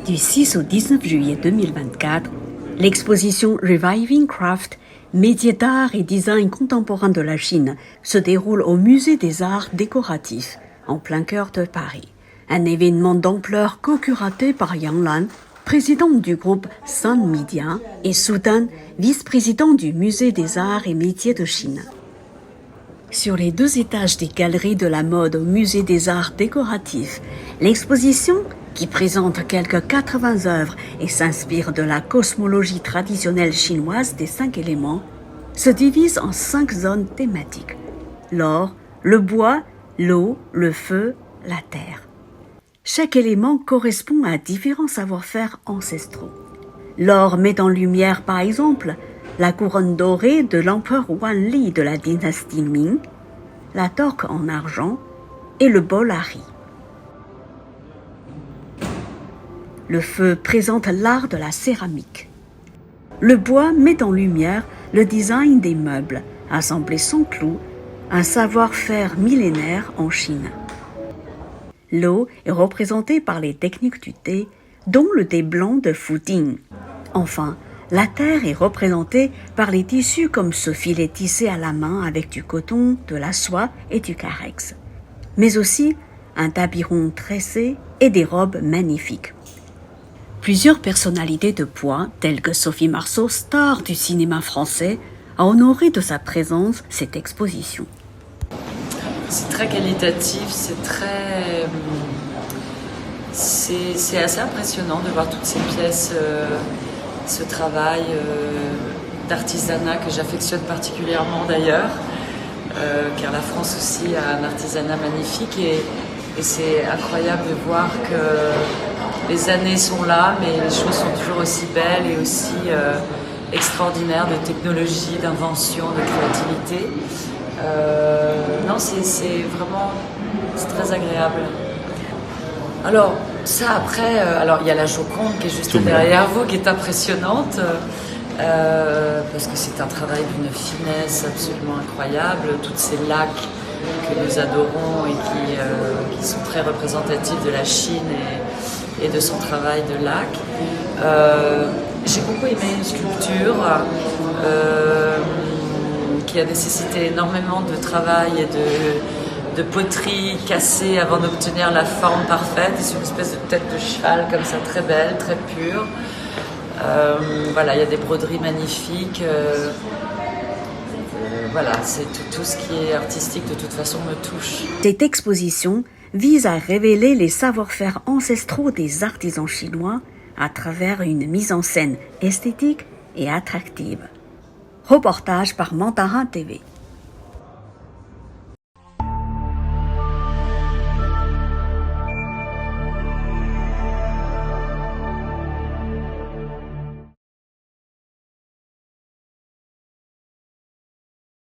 Du 6 au 19 juillet 2024, l'exposition Reviving Craft, métiers d'art et design contemporain de la Chine, se déroule au Musée des Arts Décoratifs, en plein cœur de Paris. Un événement d'ampleur co-curaté par Yang Lan, présidente du groupe Sun Media, et Su Dan, vice-président du Musée des Arts et Métiers de Chine. Sur les 2 étages des galeries de la mode au Musée des Arts Décoratifs, l'exposition, qui présente quelques 80 œuvres et s'inspire de la cosmologie traditionnelle chinoise des 5 éléments, se divise en 5 zones thématiques: l'or, le bois, l'eau, le feu, la terre. Chaque élément correspond à différents savoir-faire ancestraux. L'or met en lumière, par exemple, la couronne dorée de l'empereur Wanli de la dynastie Ming, la torque en argent et le bol à riz. Le feu présente l'art de la céramique. Le bois met en lumière le design des meubles, assemblés sans clous, un savoir-faire millénaire en Chine. L'eau est représentée par les techniques du thé, dont le thé blanc de Fuding. Enfin, la terre est représentée par les tissus comme ce filet tissé à la main avec du coton, de la soie et du carex, mais aussi un tapis rond tressé et des robes magnifiques. Plusieurs personnalités de poids, telles que Sophie Marceau, star du cinéma français, a honoré de sa présence cette exposition. C'est très qualitatif, c'est assez impressionnant de voir toutes ces pièces, ce travail d'artisanat que j'affectionne particulièrement d'ailleurs, car la France aussi a un artisanat magnifique et c'est incroyable de voir que les années sont là, mais les choses sont toujours aussi belles et aussi extraordinaires de technologie, d'invention, de créativité. Non, c'est vraiment très agréable. Alors, ça après, il y a la Joconde qui est juste derrière vous, qui est impressionnante, parce que c'est un travail d'une finesse absolument incroyable. Toutes ces lacs que nous adorons et qui sont très représentatifs de la Chine et de son travail de lac. J'ai beaucoup aimé une sculpture qui a nécessité énormément de travail et de poterie cassée avant d'obtenir la forme parfaite. C'est une espèce de tête de cheval comme ça, très belle, très pure. Il y a des broderies magnifiques. C'est tout ce qui est artistique de toute façon me touche. Cette exposition vise à révéler les savoir-faire ancestraux des artisans chinois à travers une mise en scène esthétique et attractive. Reportage par Mandarin TV.